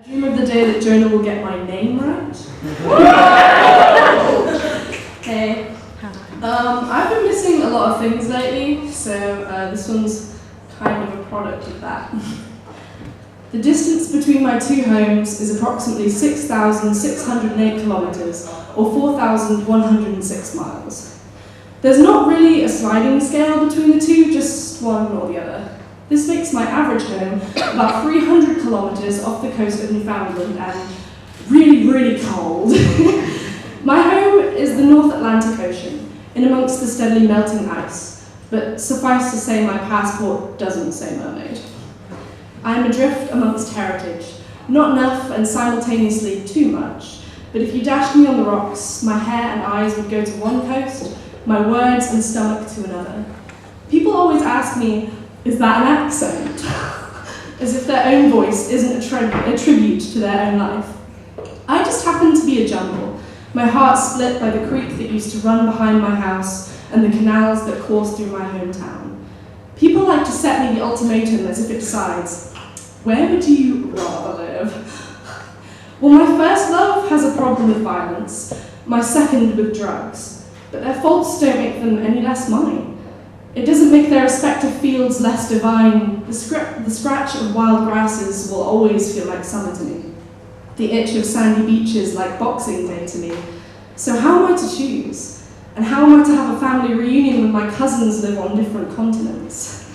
I dream of the day that Jonah will get my name right. Hey. I've been missing a lot of things lately, so this one's kind of a product of that. The distance between my two homes is approximately 6,608 kilometres, or 4,106 miles. There's not really a sliding scale between the two, just one or the other. This makes my average home about 300 kilometres off the coast of Newfoundland and really, really cold. My home is the North Atlantic Ocean, in amongst the steadily melting ice, but suffice to say my passport doesn't say mermaid. I am adrift amongst heritage, not enough and simultaneously too much, but if you dashed me on the rocks, my hair and eyes would go to one coast, my words and stomach to another. People always ask me, is that an accent? As if their own voice isn't a tribute to their own life. I just happen to be a jumble, my heart split by the creek that used to run behind my house and the canals that course through my hometown. People like to set me the ultimatum as if it decides, where would you rather live? Well, my first love has a problem with violence, my second with drugs, but their faults don't make them any less mine. It doesn't make their respective fields less divine. The scratch of wild grasses will always feel like summer to me. The itch of sandy beaches like Boxing Day to me. So how am I to choose? And how am I to have a family reunion when my cousins live on different continents?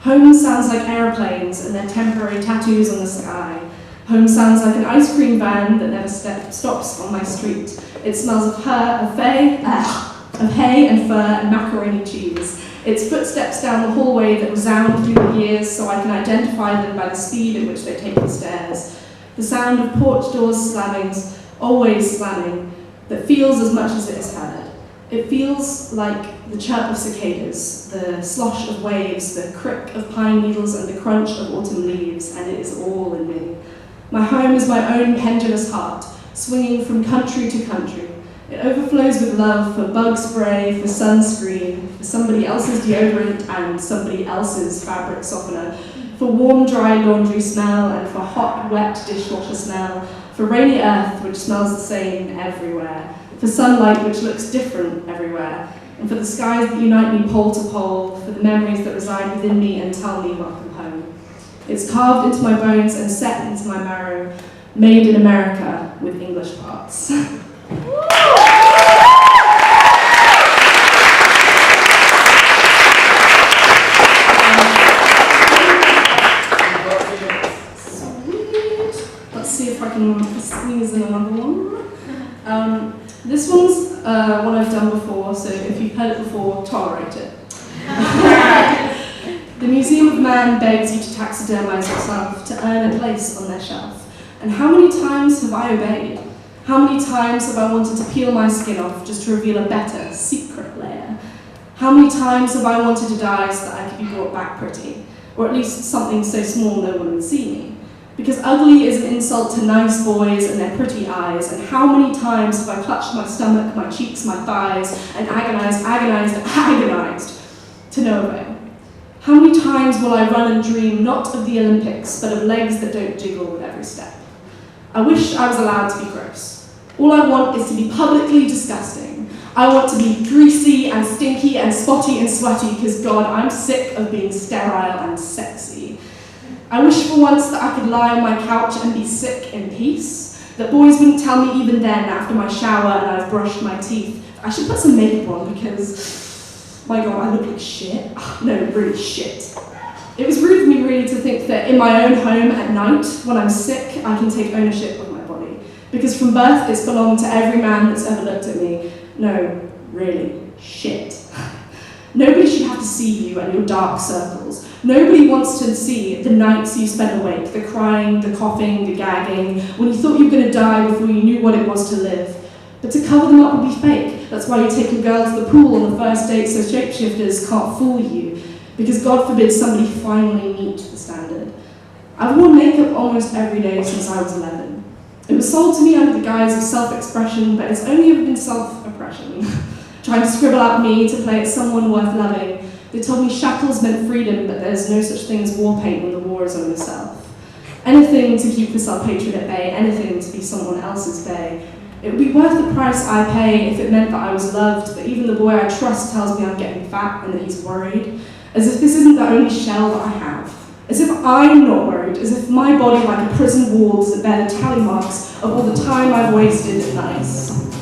Home sounds like airplanes and their temporary tattoos on the sky. Home sounds like an ice cream van that never stops on my street. It smells of hay and fur and macaroni cheese. It's footsteps down the hallway that resound through the years so I can identify them by the speed at which they take the stairs. The sound of porch doors slammings, always slamming, that feels as much as it is heard. It feels like the chirp of cicadas, the slosh of waves, the crick of pine needles and the crunch of autumn leaves, and it is all in me. My home is my own pendulous heart, swinging from country to country. It overflows with love for bug spray, for sunscreen, for somebody else's deodorant and somebody else's fabric softener, for warm, dry laundry smell and for hot, wet dishwasher smell, for rainy earth which smells the same everywhere, for sunlight which looks different everywhere, and for the skies that unite me pole to pole, for the memories that reside within me and tell me welcome home. It's carved into my bones and set into my marrow, made in America with English parts. Let's see if I can squeeze in another one. This one's one I've done before, so if you've heard it before, tolerate it. The Museum of Man begs you to taxidermize yourself to earn a place on their shelf. And how many times have I obeyed? How many times have I wanted to peel my skin off just to reveal a better, secret layer? How many times have I wanted to die so that I could be brought back pretty? Or at least something so small no one would see me? Because ugly is an insult to nice boys and their pretty eyes, and how many times have I clutched my stomach, my cheeks, my thighs, and agonized to no avail? How many times will I run and dream not of the Olympics, but of legs that don't jiggle with every step? I wish I was allowed to be gross. All I want is to be publicly disgusting. I want to be greasy and stinky and spotty and sweaty because, God, I'm sick of being sterile and sexy. I wish for once that I could lie on my couch and be sick in peace, that boys wouldn't tell me even then after my shower and I've brushed my teeth. I should put some makeup on because, my God, I look like shit. No, really shit. It was rude of me really to think that in my own home at night, when I'm sick, I can take ownership of my body. Because from birth, it's belonged to every man that's ever looked at me. No, really, shit. Nobody should have to see you and your dark circles. Nobody wants to see the nights you spent awake, the crying, the coughing, the gagging, when you thought you were going to die before you knew what it was to live. But to cover them up would be fake. That's why you take a girl to the pool on the first date so shapeshifters can't fool you. Because God forbid somebody finally meet the standard. I've worn makeup almost every day since I was 11. It was sold to me under the guise of self-expression, but it's only ever been self-oppression. Trying to scribble out me to play at someone worth loving. They told me shackles meant freedom, but there's no such thing as war paint when the war is on yourself. Anything to keep the self-hatred at bay, anything to be someone else's bay. It would be worth the price I pay if it meant that I was loved, but even the boy I trust tells me I'm getting fat and that he's worried. As if this isn't the only shell that I have. As if I'm not worried, as if my body, like a prison wall, doesn't bear the tally marks of all the time I've wasted at nights.